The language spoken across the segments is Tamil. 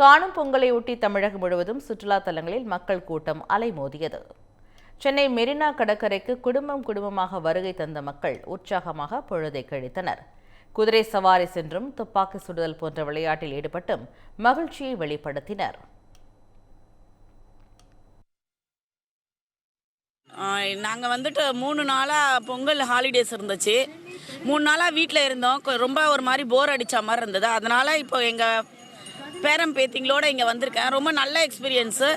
காணும் பொங்கலையொட்டி தமிழகம் முழுவதும் சுற்றுலா தலங்களில் மக்கள் கூட்டம் அலைமோதியது. சென்னை மெரினா கடற்கரைக்கு குடும்பமாக வருகை தந்த மக்கள் உற்சாகமாக பொழுதை கழித்தனர். குதிரை சவாரி சென்றும் துப்பாக்கி சுடுதல் போன்ற விளையாட்டில் ஈடுபட்டும் மகிழ்ச்சியை வெளிப்படுத்தினர். நாங்கள் வந்துட்டு 3 நாளாக பொங்கல் ஹாலிடேஸ் இருந்துச்சு. 3 நாளாக வீட்டில் இருந்தோம். ரொம்ப ஒரு மாதிரி போர் அடித்த மாதிரி இருந்தது. அதனால் இப்போ எங்கள் பேரம் பேத்திங்களோட இங்கே வந்திருக்கேன். ரொம்ப நல்ல எக்ஸ்பீரியன்ஸு,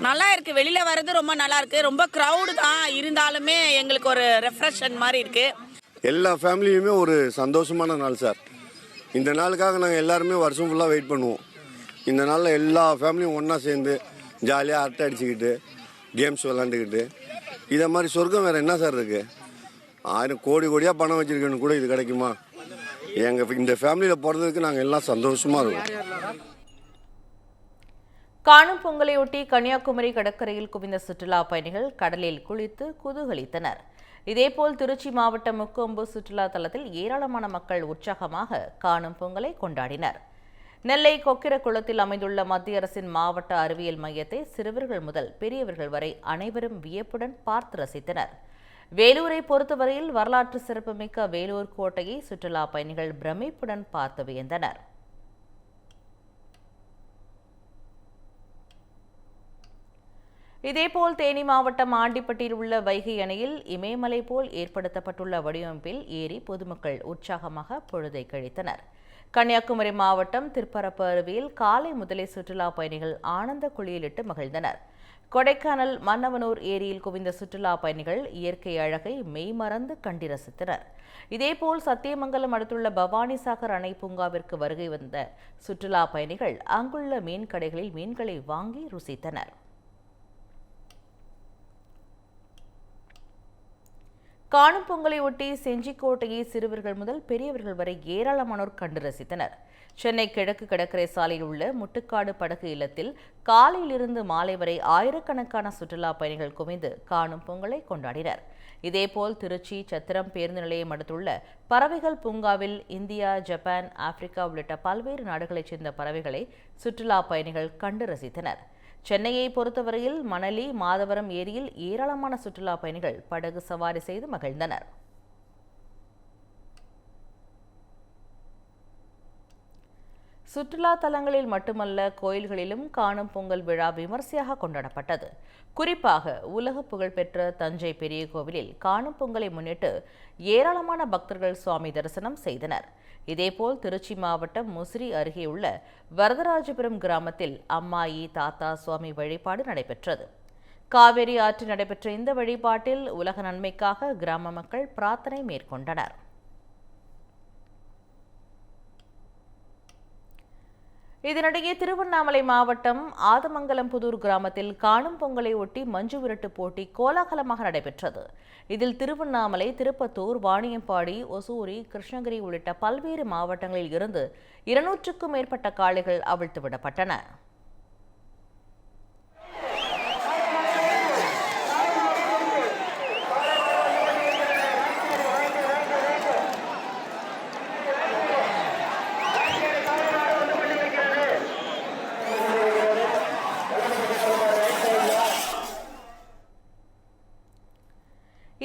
நல்லா இருக்குது. வெளியில் வர்றது ரொம்ப நல்லா இருக்குது. ரொம்ப க்ரௌடு தான் இருந்தாலுமே எங்களுக்கு ஒரு ரெஃப்ரெஷன் மாதிரி இருக்குது. எல்லா ஃபேமிலியுமே ஒரு சந்தோஷமான நாள் சார். இந்த நாளுக்காக நாங்கள் எல்லாருமே வருஷம் ஃபுல்லாக வெயிட் பண்ணுவோம். இந்த நாளில் எல்லா ஃபேமிலியும் ஒன்றா சேர்ந்து ஜாலியாக அரட்டை அடிச்சுக்கிட்டு கேம்ஸ் விளாண்டுக்கிட்டு இதை மாதிரி சொர்க்கம் வேறு என்ன சார் இருக்குது? 1000 கோடியாக பணம் வச்சுருக்கணும் கூட இது கிடைக்குமா? இந்த ஃபேமிலியில் பிறந்ததுக்கு நாங்கள் எல்லாம் சந்தோஷமாக இருக்கோம். காணும் பொங்கலையொட்டி கன்னியாகுமரி கடற்கரையில் குவிந்த சுற்றுலா பயணிகள் கடலில் குளித்து குதூகலித்தனர். இதேபோல் திருச்சி மாவட்டம் முக்கொம்பு சுற்றுலா தலத்தில் ஏராளமான மக்கள் உற்சாகமாக காணும் பொங்கலை கொண்டாடினர். நெல்லை கொக்கிரகுளத்தில் அமைந்துள்ள மத்திய அரசின் மாவட்ட அறிவியல் மையத்தை சிறுவர்கள் முதல் பெரியவர்கள் வரை அனைவரும் வியப்புடன் பார்த்து ரசித்தனர். வேலூரை பொறுத்தவரையில் வரலாற்று சிறப்புமிக்க வேலூர் கோட்டையை சுற்றுலா பயணிகள் பிரமிப்புடன் பார்த்து வியந்தனர். இதேபோல் தேனி மாவட்டம் ஆண்டிப்பட்டியில் உள்ள வைகை அணையில் இமயமலை போல் ஏற்படுத்தப்பட்டுள்ள வடிவமைப்பில் ஏறி பொதுமக்கள் உற்சாகமாக பொழுதை கழித்தனர். கன்னியாகுமரி மாவட்டம் திருப்பரப்பு அருவியில் காலை முதலே சுற்றுலா பயணிகள் ஆனந்த குளியலிட்டு மகிழ்ந்தனர். கொடைக்கானல் மன்னவனூர் ஏரியில் குவிந்த சுற்றுலா பயணிகள் இயற்கை அழகை மெய்மறந்து கண்டு ரசித்தனர். இதேபோல் சத்தியமங்கலம் அடுத்துள்ள பவானிசாகர் அணை பூங்காவிற்கு வருகை வந்த சுற்றுலா பயணிகள் அங்குள்ள மீன் கடைகளில் மீன்களை வாங்கி ருசித்தனர். காணும் பொங்கலை ஒட்டி செஞ்சிக்கோட்டையை சிறுவர்கள் முதல் பெரியவர்கள் வரை ஏராளமானோர் கண்டு ரசித்தனர். சென்னை கிழக்கு கடற்கரை சாலையில் உள்ள முட்டுக்காடு படகு இல்லத்தில் காலையிலிருந்து மாலை வரை ஆயிரக்கணக்கான சுற்றுலா பயணிகள் குவிந்து காணும் பொங்கலை கொண்டாடினர். இதேபோல் திருச்சி சத்திரம் பேருந்து நிலையம் அடுத்துள்ள பறவைகள் பூங்காவில் இந்தியா, ஜப்பான், ஆப்பிரிக்கா உள்ளிட்ட பல்வேறு நாடுகளைச் சேர்ந்த பறவைகளை சுற்றுலா பயணிகள் கண்டு ரசித்தனர். சென்னையை பொறுத்தவரையில் மணலி, மாதவரம் ஏரியில் ஏராளமான சுற்றுலா பயணிகள் படகு சவாரி செய்து மகிழ்ந்தனர். சுற்றுலா தலங்களில் மட்டுமல்ல, கோயில்களிலும் காணும் பொங்கல் விழா விமர்சையாக கொண்டாடப்பட்டது. குறிப்பாக உலக புகழ்பெற்ற தஞ்சை பெரிய கோவிலில் காணும் பொங்கலை முன்னிட்டு ஏராளமான பக்தர்கள் சுவாமி தரிசனம் செய்தனர். இதேபோல் திருச்சி மாவட்டம் முசிறி அருகே உள்ள வரதராஜபுரம் கிராமத்தில் அம்மாயி தாத்தா சுவாமி வழிபாடு நடைபெற்றது. காவேரி ஆற்றில் நடைபெற்ற இந்த வழிபாட்டில் உலக நன்மைக்காக கிராம மக்கள் பிரார்த்தனை மேற்கொண்டனர். இதனிடையே திருவண்ணாமலை மாவட்டம் ஆதமங்கலம் புதூர் கிராமத்தில் காணும் பொங்கலை ஒட்டி மஞ்சு விரட்டு போட்டி கோலாகலமாக நடைபெற்றது. இதில் திருவண்ணாமலை, திருப்பத்தூர், வாணியம்பாடி, ஒசூரி, கிருஷ்ணகிரி உள்ளிட்ட பல்வேறு மாவட்டங்களில் இருந்து 200க்கும் மேற்பட்ட காளைகள் அவிழ்த்து விடப்பட்டன.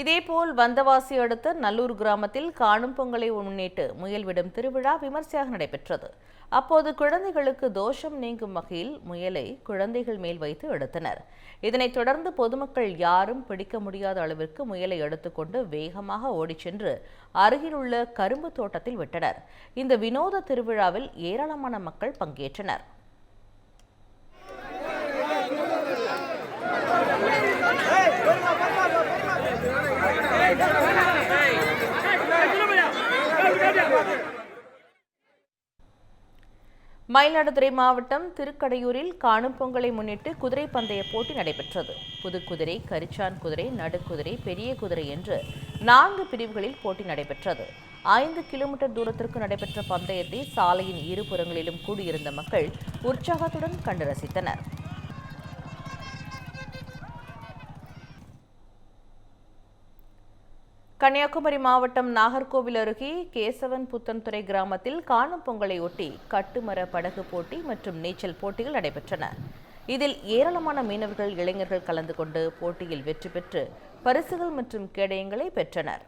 இதேபோல் வந்தவாசி அடுத்த நல்லூர் கிராமத்தில் காணும் பொங்கலை முன்னிட்டு முயல் விடும் திருவிழா விமர்சையாக நடைபெற்றது. அப்போது குழந்தைகளுக்கு தோஷம் நீங்கும் வகையில் முயலை குழந்தைகள் மேல் வைத்து எடுத்தனர். இதனைத் தொடர்ந்து பொதுமக்கள் யாரும் பிடிக்க முடியாத அளவிற்கு முயலை எடுத்துக்கொண்டு வேகமாக ஓடிச் சென்று அருகிலுள்ள கரும்பு தோட்டத்தில் விட்டனர். இந்த வினோத திருவிழாவில் ஏராளமான மக்கள் பங்கேற்றனர். மயிலாடுதுறை மாவட்டம் திருக்கடையூரில் காணும் பொங்கலை முன்னிட்டு குதிரை பந்தய போட்டி நடைபெற்றது. புதுக்குதிரை, கரிச்சான் குதிரை, நடுக்குதிரை, பெரிய குதிரை என்று 4 பிரிவுகளில் போட்டி நடைபெற்றது. 5 கிலோமீட்டர் தூரத்திற்கு நடைபெற்ற பந்தயத்தை சாலையின் இருபுறங்களிலும் கூடியிருந்த மக்கள் உற்சாகத்துடன் கண்டு ரசித்தனர். கன்னியாகுமரி மாவட்டம் நாகர்கோவில் அருகே கேசவன் புத்தன்துறை கிராமத்தில் காணும் பொங்கலை ஒட்டி கட்டுமர படகு போட்டி மற்றும் நீச்சல் போட்டிகள் நடைபெற்றன. இதில் ஏராளமான மீனவர்கள், இளைஞர்கள் கலந்து கொண்டு போட்டியில் வெற்றி பெற்று பரிசுகள் மற்றும் கேடயங்களை பெற்றனர்.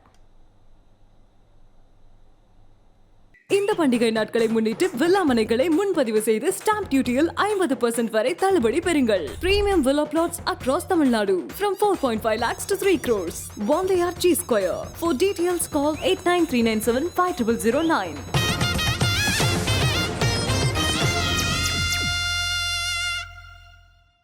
இந்த பண்டிகை நாட்களை முன்னிட்டு வில்லா மனைகளை முன்பதிவு செய்து ஸ்டாம்ப் டியூட்டியில் 50% வரை தள்ளுபடி பெறுங்கள். Premium villa plots across Tamil Nadu from 4.5 lakhs to 3 crores. One layer G Square. For details call 8939750009.